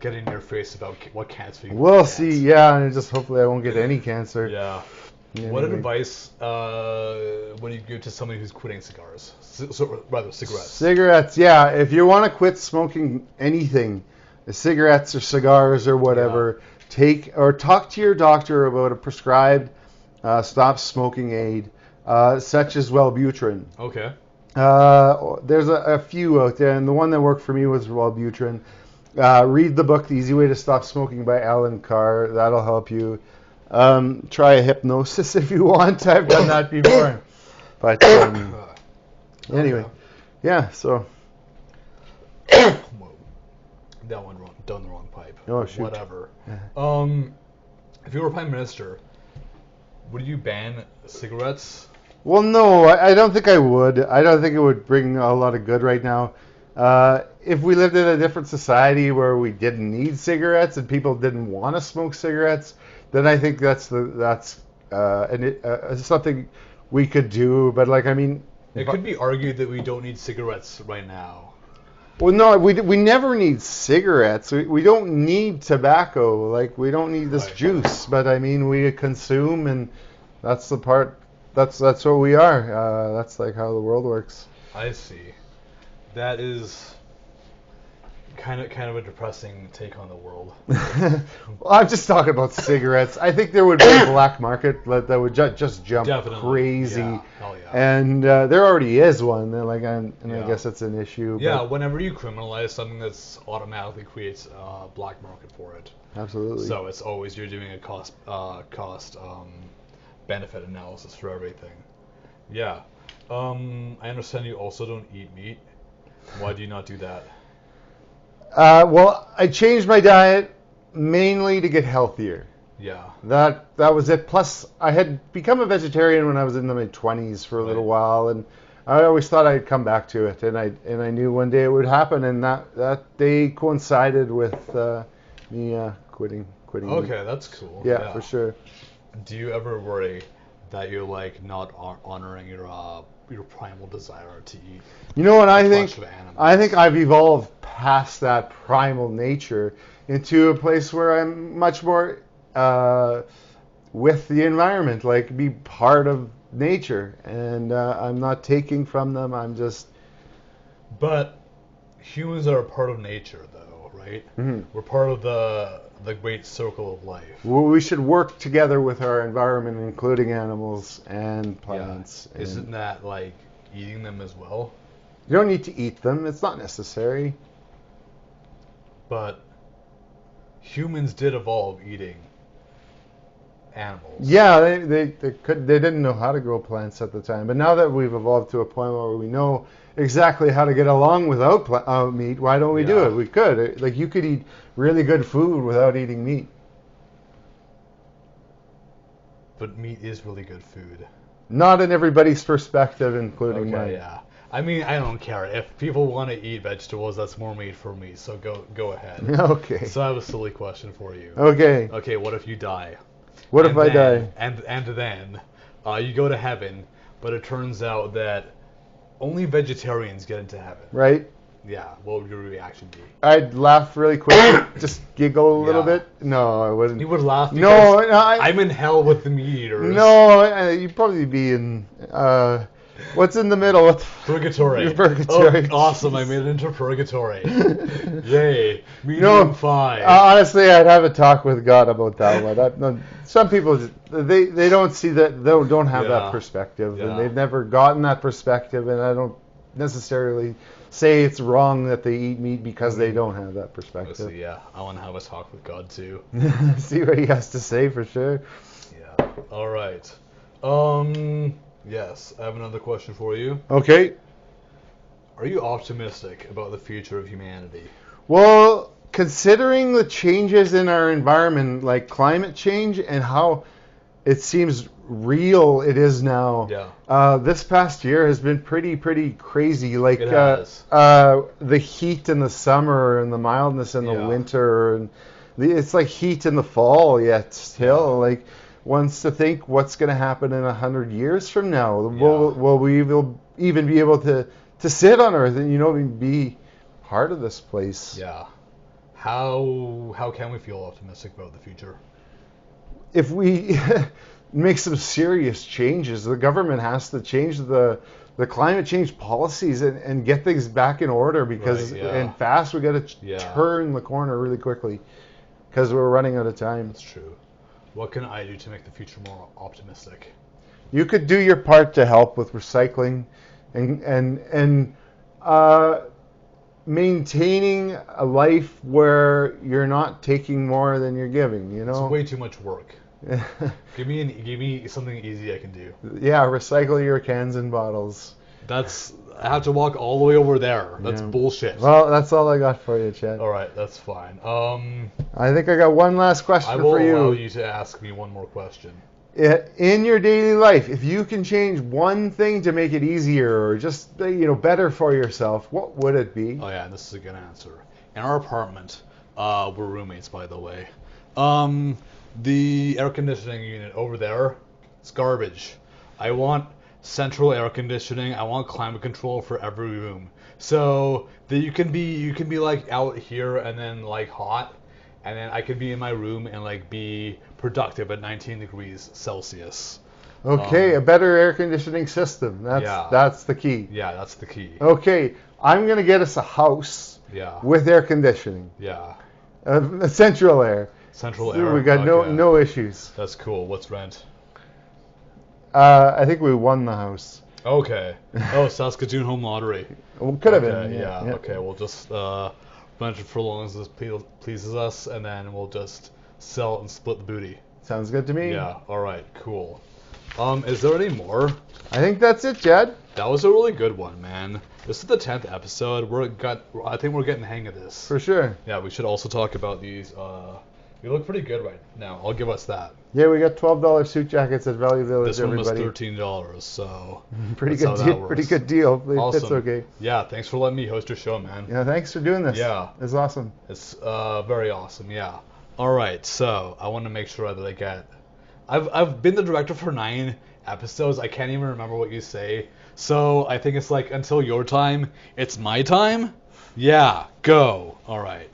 S2: get in your face about what cancer you
S1: We'll
S2: get.
S1: see. Yeah, and just hopefully I won't get any cancer.
S2: Yeah.
S1: Anyway.
S2: What advice would you give to somebody who's quitting cigars? Rather, cigarettes.
S1: Cigarettes, yeah. If you want to quit smoking anything, cigarettes or cigars or whatever, talk to your doctor about a prescribed stop smoking aid, such as Wellbutrin.
S2: Okay.
S1: There's a few out there, and the one that worked for me was Wellbutrin. Read the book, The Easy Way to Stop Smoking by Alan Carr. That'll help you. Try a hypnosis if you want. I've done that before. But anyway, yeah, so.
S2: Whoa. That one down the wrong pipe.
S1: Oh, shoot.
S2: Whatever. If you were Prime Minister, would you ban cigarettes?
S1: Well, no, I don't think I would. I don't think it would bring a lot of good right now. If we lived in a different society where we didn't need cigarettes and people didn't want to smoke cigarettes, then I think that's something we could do. But
S2: It could be argued that we don't need cigarettes right now.
S1: Well, no, we never need cigarettes. We don't need tobacco. Like, we don't need this juice. But we consume, and that's the part. That's what we are. That's like how the world works.
S2: I see. That is kind of a depressing take on the world.
S1: Well, I'm just talking about cigarettes. I think there would be a black market that would just jump crazy.
S2: Yeah. Hell yeah.
S1: And there already is one. I
S2: Yeah.
S1: guess it's an issue.
S2: Yeah,
S1: but
S2: whenever you criminalize something, that's automatically creates a black market for it.
S1: Absolutely.
S2: So it's always you're doing a cost benefit analysis for everything. Yeah. I understand you also don't eat meat. Why do you not do that?
S1: Well, I changed my diet mainly to get healthier.
S2: Yeah.
S1: That was it. Plus, I had become a vegetarian when I was in the mid-20s for a little while, and I always thought I'd come back to it, and I knew one day it would happen, and that day coincided with me quitting.
S2: Okay, that's cool.
S1: Yeah, for sure.
S2: Do you ever worry that you're not honoring your primal desire to eat?
S1: You know what I think?
S2: Of animals?
S1: I think I've evolved past that primal nature into a place where I'm much more with the environment, like be part of nature, and I'm not taking from them. I'm just.
S2: But humans are a part of nature, though, right? Mm-hmm. We're part of the great circle of life.
S1: Well, we should work together with our environment, including animals and plants.
S2: Yeah. Isn't that like eating them as well?
S1: You don't need to eat them. It's not necessary.
S2: But humans did evolve eating animals.
S1: Yeah, they didn't know how to grow plants at the time. But now that we've evolved to a point where we know exactly how to get along without meat, why don't we do it? We could. Like, you could eat really good food without eating meat.
S2: But meat is really good food.
S1: Not in everybody's perspective, including mine.
S2: Yeah. I don't care. If people want to eat vegetables, that's more meat for me. So go ahead.
S1: Okay.
S2: So I have a silly question for you.
S1: Okay.
S2: Okay, what if you die?
S1: What if I die?
S2: And then you go to heaven, but it turns out that only vegetarians get into heaven.
S1: Right.
S2: Yeah. What would your reaction be?
S1: I'd laugh really quick, just giggle a little bit. No, I wouldn't.
S2: You would laugh because
S1: no,
S2: I'm in hell with the meat eaters.
S1: No, you'd probably be in. What's in the middle?
S2: Purgatory.
S1: Purgatory.
S2: Oh, awesome! I made it into purgatory. Yay! Medium 5.
S1: Honestly, I'd have a talk with God about that one. Some people they don't see that, they don't have that perspective, and they've never gotten that perspective. And I don't necessarily say it's wrong that they eat meat because they don't have that perspective.
S2: So, yeah, I want to have a talk with God too.
S1: See what he has to say for sure.
S2: Yeah. All right. Yes, I have another question for you.
S1: Okay.
S2: Are you optimistic about the future of humanity?
S1: Well, considering the changes in our environment, like climate change and how it seems real it is now.
S2: Yeah.
S1: This past year has been pretty crazy. Like
S2: It has.
S1: the heat in the summer and the mildness in the
S2: Yeah.
S1: winter, and it's like heat in the fall yet still.
S2: Yeah.
S1: Like wants to think what's going to happen in 100 years from now.
S2: Yeah.
S1: Will we even be able to sit on Earth and be part of this place?
S2: Yeah. How can we feel optimistic about the future?
S1: If we make some serious changes, the government has to change the climate change policies and get things back in order because
S2: Right, yeah.
S1: and fast. We got to
S2: Yeah.
S1: turn the corner really quickly because we're running out of time.
S2: That's true. What can I do to make the future more optimistic?
S1: You could do your part to help with recycling and maintaining a life where you're not taking more than you're giving.
S2: It's way too much work. Give me something easy I can do.
S1: Yeah, recycle your cans and bottles.
S2: I have to walk all the way over there. That's
S1: Yeah.
S2: bullshit.
S1: Well, that's all I got for you, Chad.
S2: All right, that's fine.
S1: I think I got one last question
S2: I will
S1: for
S2: allow
S1: you.
S2: you to ask me one more question.
S1: In your daily life, if you can change one thing to make it easier or just better for yourself, what would it be?
S2: Oh yeah, this is a good answer. In our apartment, we're roommates by the way. The air conditioning unit over there, it's garbage. I want central air conditioning. I want climate control for every room, so that you can be like out here and then like hot, and then I can be in my room and like be productive at 19 degrees Celsius.
S1: Okay, a better air conditioning system.
S2: Yeah.
S1: That's the key.
S2: Yeah, that's the key.
S1: Okay, I'm gonna get us a house
S2: Yeah.
S1: with air conditioning,
S2: Yeah.
S1: central air.
S2: Central
S1: So
S2: air.
S1: we got
S2: okay.
S1: no issues.
S2: That's cool. What's rent?
S1: I think we won the house.
S2: Okay. Oh, Saskatoon Home Lottery.
S1: Well, could have
S2: Okay,
S1: been.
S2: yeah. Okay, we'll just rent it for as long as this pleases us, and then we'll just sell it and split the booty.
S1: Sounds good to me.
S2: Yeah. All right. Cool. Is there any more?
S1: I think that's it, Jed.
S2: That was a really good one, man. This is the 10th episode. I think we're getting the hang of this.
S1: For sure.
S2: Yeah. We should also talk about these. You look pretty good right now. I'll give us that.
S1: Yeah, we got $12 suit jackets at Valley Village.
S2: This one was
S1: everybody.
S2: $13, so
S1: Pretty
S2: that's
S1: good
S2: how
S1: deal.
S2: that
S1: Pretty
S2: works.
S1: good deal.
S2: Awesome.
S1: That's okay.
S2: Yeah, thanks for letting me host your show, man.
S1: Yeah, thanks for doing this.
S2: Yeah.
S1: It's awesome.
S2: It's very awesome. Yeah. All right, so I want to make sure that I get. I've been the director for 9 episodes. I can't even remember what you say. So I think it's like until your time, it's my time. Yeah, go. All right.